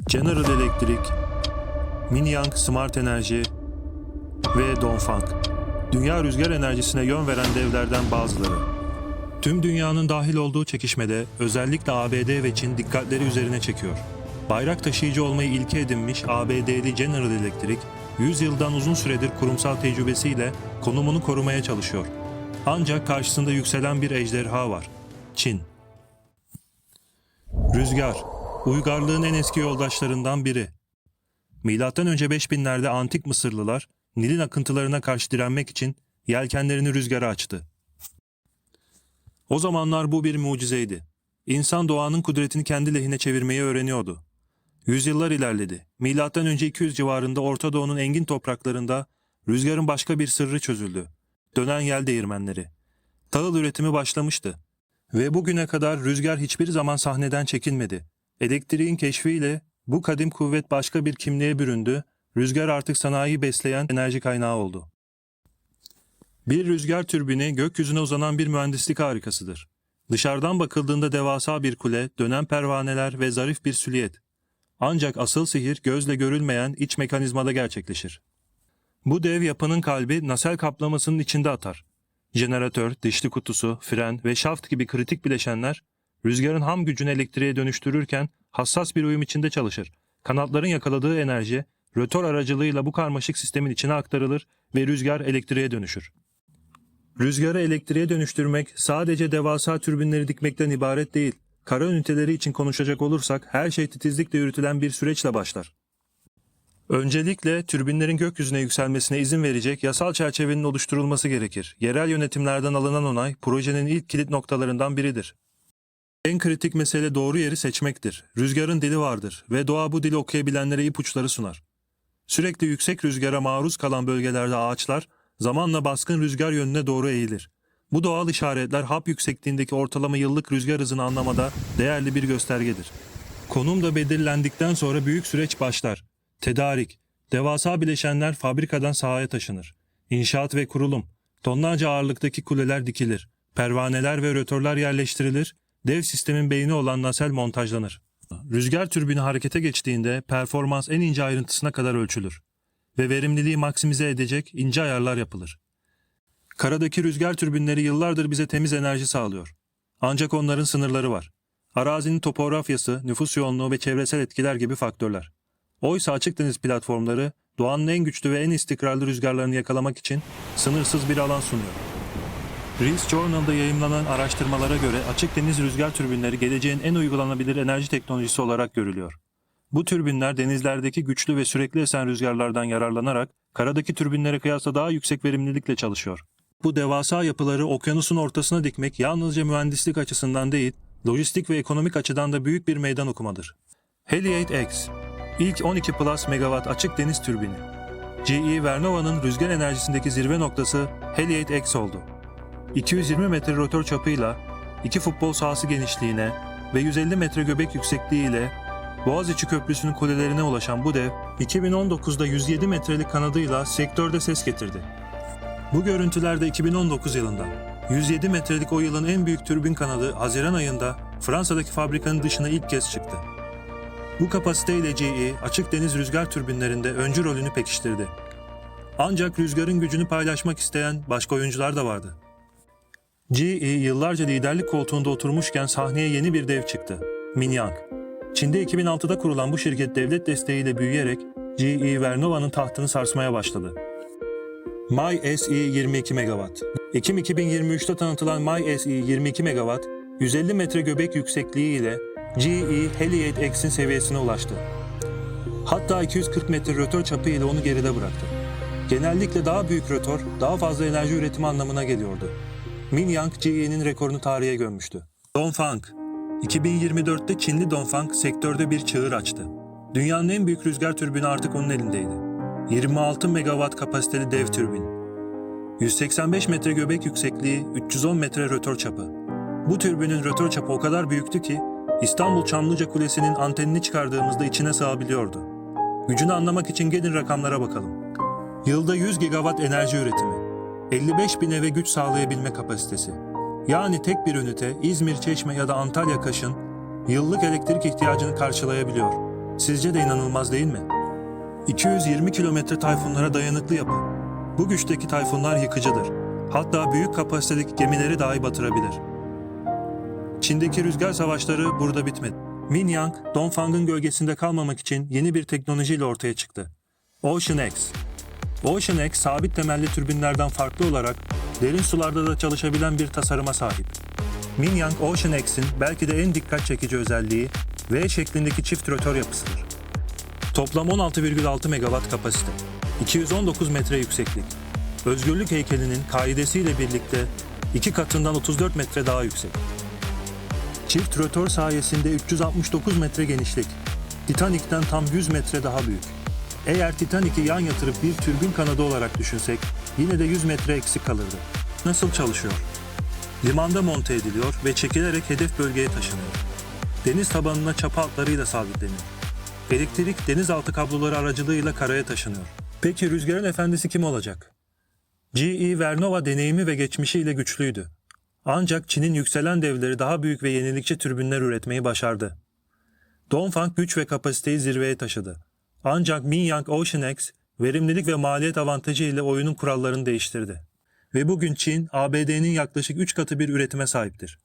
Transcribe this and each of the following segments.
General Electric, Mingyang Smart Enerji ve Dongfang. Dünya rüzgar enerjisine yön veren devlerden bazıları. Tüm dünyanın dahil olduğu çekişmede özellikle ABD ve Çin dikkatleri üzerine çekiyor. Bayrak taşıyıcı olmayı ilke edinmiş ABD'li General Electric, 100 yıldan uzun süredir kurumsal tecrübesiyle konumunu korumaya çalışıyor. Ancak karşısında yükselen bir ejderha var: Çin. Rüzgar, uygarlığın en eski yoldaşlarından biri. Milattan önce 5000'lerde antik Mısırlılar, Nil'in akıntılarına karşı direnmek için yelkenlerini rüzgara açtı. O zamanlar bu bir mucizeydi. İnsan doğanın kudretini kendi lehine çevirmeyi öğreniyordu. Yüzyıllar ilerledi. Milattan önce 200 civarında Orta Doğu'nun engin topraklarında rüzgarın başka bir sırrı çözüldü: dönen yel değirmenleri. Tahıl üretimi başlamıştı. Ve bugüne kadar rüzgar hiçbir zaman sahneden çekilmedi. Elektriğin keşfiyle bu kadim kuvvet başka bir kimliğe büründü. Rüzgar artık sanayiyi besleyen enerji kaynağı oldu. Bir rüzgar türbini gökyüzüne uzanan bir mühendislik harikasıdır. Dışarıdan bakıldığında devasa bir kule, dönen pervaneler ve zarif bir süliyet. Ancak asıl sihir gözle görülmeyen iç mekanizmada gerçekleşir. Bu dev yapının kalbi nasel kaplamasının içinde atar. Jeneratör, dişli kutusu, fren ve şaft gibi kritik bileşenler rüzgarın ham gücünü elektriğe dönüştürürken hassas bir uyum içinde çalışır. Kanatların yakaladığı enerji rötor aracılığıyla bu karmaşık sistemin içine aktarılır ve rüzgar elektriğe dönüşür. Rüzgarı elektriğe dönüştürmek sadece devasa türbinleri dikmekten ibaret değil. Kara üniteleri için konuşacak olursak her şey titizlikle yürütülen bir süreçle başlar. Öncelikle türbinlerin gökyüzüne yükselmesine izin verecek yasal çerçevenin oluşturulması gerekir. Yerel yönetimlerden alınan onay projenin ilk kilit noktalarından biridir. En kritik mesele doğru yeri seçmektir. Rüzgarın dili vardır ve doğa bu dili okuyabilenlere ipuçları sunar. Sürekli yüksek rüzgara maruz kalan bölgelerde ağaçlar zamanla baskın rüzgar yönüne doğru eğilir. Bu doğal işaretler hap yüksekliğindeki ortalama yıllık rüzgar hızını anlamada değerli bir göstergedir. Konum da belirlendikten sonra büyük süreç başlar. Tedarik, devasa bileşenler fabrikadan sahaya taşınır. İnşaat ve kurulum, tonlarca ağırlıktaki kuleler dikilir. Pervaneler ve rötorlar yerleştirilir. Dev sistemin beyni olan nasel montajlanır. Rüzgar türbini harekete geçtiğinde performans en ince ayrıntısına kadar ölçülür ve verimliliği maksimize edecek ince ayarlar yapılır. Karadaki rüzgar türbinleri yıllardır bize temiz enerji sağlıyor. Ancak onların sınırları var. Arazinin topografyası, nüfus yoğunluğu ve çevresel etkiler gibi faktörler. Oysa açık deniz platformları doğanın en güçlü ve en istikrarlı rüzgarlarını yakalamak için sınırsız bir alan sunuyor. Rees Journal'da yayımlanan araştırmalara göre açık deniz rüzgar türbinleri geleceğin en uygulanabilir enerji teknolojisi olarak görülüyor. Bu türbinler denizlerdeki güçlü ve sürekli esen rüzgarlardan yararlanarak karadaki türbinlere kıyasla daha yüksek verimlilikle çalışıyor. Bu devasa yapıları okyanusun ortasına dikmek yalnızca mühendislik açısından değil, lojistik ve ekonomik açıdan da büyük bir meydan okumadır. Heliade-X, ilk 12 Plus megawatt açık deniz türbini. GE Vernova'nın rüzgar enerjisindeki zirve noktası Heliade-X oldu. 220 metre rotor çapıyla, 2 futbol sahası genişliğine ve 150 metre göbek yüksekliğiyle Boğaziçi Köprüsü'nün kulelerine ulaşan bu dev, 2019'da 107 metrelik kanadıyla sektörde ses getirdi. Bu görüntüler de 2019 yılında. 107 metrelik o yılın en büyük türbin kanadı Haziran ayında Fransa'daki fabrikanın dışına ilk kez çıktı. Bu kapasiteyle GE, açık deniz rüzgar türbinlerinde öncü rolünü pekiştirdi. Ancak rüzgarın gücünü paylaşmak isteyen başka oyuncular da vardı. GE yıllarca liderlik koltuğunda oturmuşken sahneye yeni bir dev çıktı: Mingyang. Çin'de 2006'da kurulan bu şirket devlet desteğiyle büyüyerek GE Vernova'nın tahtını sarsmaya başladı. MySE 22 MW. Ekim 2023'te tanıtılan MySE 22 MW, 150 metre göbek yüksekliği ile GE Heliade-X'in seviyesine ulaştı. Hatta 240 metre rötor çapı ile onu geride bıraktı. Genellikle daha büyük rötor, daha fazla enerji üretimi anlamına geliyordu. Mingyang, GE'nin rekorunu tarihe gömmüştü. Dongfang. 2024'te Çinli Dongfang sektörde bir çığır açtı. Dünyanın en büyük rüzgar türbini artık onun elindeydi. 26 megawatt kapasiteli dev türbin. 185 metre göbek yüksekliği, 310 metre rötor çapı. Bu türbinin rötor çapı o kadar büyüktü ki İstanbul Çamlıca Kulesi'nin antenini çıkardığımızda içine sığabiliyordu. Gücünü anlamak için gelin rakamlara bakalım. Yılda 100 gigawatt enerji üretimi, 55 bin eve güç sağlayabilme kapasitesi. Yani tek bir ünite İzmir, Çeşme ya da Antalya Kaş'ın yıllık elektrik ihtiyacını karşılayabiliyor. Sizce de inanılmaz değil mi? 220 kilometre tayfunlara dayanıklı yapı. Bu güçteki tayfunlar yıkıcıdır. Hatta büyük kapasitedeki gemileri dahi batırabilir. Çin'deki rüzgar savaşları burada bitmedi. Minyang, Dongfang'ın gölgesinde kalmamak için yeni bir teknolojiyle ortaya çıktı. Ocean X. Ocean X, sabit temelli türbinlerden farklı olarak derin sularda da çalışabilen bir tasarıma sahip. Minyang Ocean X'in belki de en dikkat çekici özelliği V şeklindeki çift rotor yapısıdır. Toplam 16,6 megawatt kapasite, 219 metre yükseklik. Özgürlük heykelinin kaidesiyle birlikte 2 katından 34 metre daha yüksek. Çift rotor sayesinde 369 metre genişlik. Titanic'ten tam 100 metre daha büyük. Eğer Titanic'i yan yatırıp bir türbin kanadı olarak düşünsek yine de 100 metre eksik kalırdı. Nasıl çalışıyor? Limanda monte ediliyor ve çekilerek hedef bölgeye taşınıyor. Deniz tabanına çapa hatlarıyla sabitleniyor. Elektrik denizaltı kabloları aracılığıyla karaya taşınıyor. Peki rüzgarın efendisi kim olacak? GE Vernova deneyimi ve geçmişiyle güçlüydü. Ancak Çin'in yükselen devleri daha büyük ve yenilikçi türbinler üretmeyi başardı. Dongfang güç ve kapasiteyi zirveye taşıdı. Ancak Minyang Ocean X verimlilik ve maliyet avantajı ile oyunun kurallarını değiştirdi. Ve bugün Çin, ABD'nin yaklaşık 3 katı bir üretime sahiptir.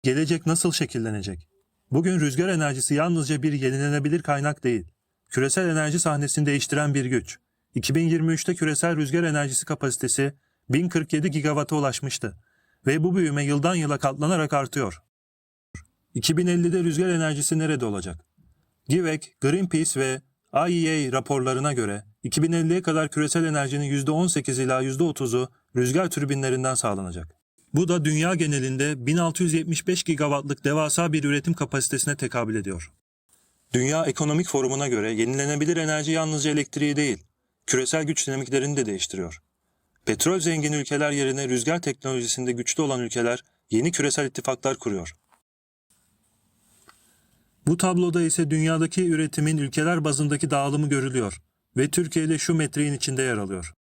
Gelecek nasıl şekillenecek? Bugün rüzgar enerjisi yalnızca bir yenilenebilir kaynak değil, küresel enerji sahnesini değiştiren bir güç. 2023'te küresel rüzgar enerjisi kapasitesi 1047 gigawatt'a ulaşmıştı ve bu büyüme yıldan yıla katlanarak artıyor. 2050'de rüzgar enerjisi nerede olacak? GIVEC, Greenpeace ve IEA raporlarına göre 2050'ye kadar küresel enerjinin %18 ila %30'u rüzgar türbinlerinden sağlanacak. Bu da dünya genelinde 1675 gigawattlık devasa bir üretim kapasitesine tekabül ediyor. Dünya Ekonomik Forumu'na göre yenilenebilir enerji yalnızca elektriği değil, küresel güç dinamiklerini de değiştiriyor. Petrol zengin ülkeler yerine rüzgar teknolojisinde güçlü olan ülkeler yeni küresel ittifaklar kuruyor. Bu tabloda ise dünyadaki üretimin ülkeler bazındaki dağılımı görülüyor ve Türkiye de şu metriğin içinde yer alıyor.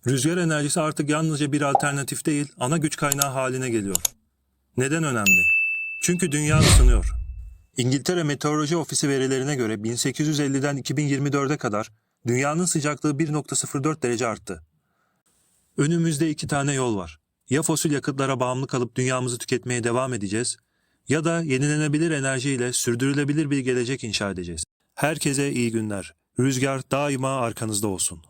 Rüzgar enerjisi artık yalnızca bir alternatif değil, ana güç kaynağı haline geliyor. Neden önemli? Çünkü dünya ısınıyor. İngiltere Meteoroloji Ofisi verilerine göre 1850'den 2024'e kadar dünyanın sıcaklığı 1,04 derece arttı. Önümüzde 2 tane yol var. Ya fosil yakıtlara bağımlı kalıp dünyamızı tüketmeye devam edeceğiz ya da yenilenebilir enerjiyle sürdürülebilir bir gelecek inşa edeceğiz. Herkese iyi günler. Rüzgar daima arkanızda olsun.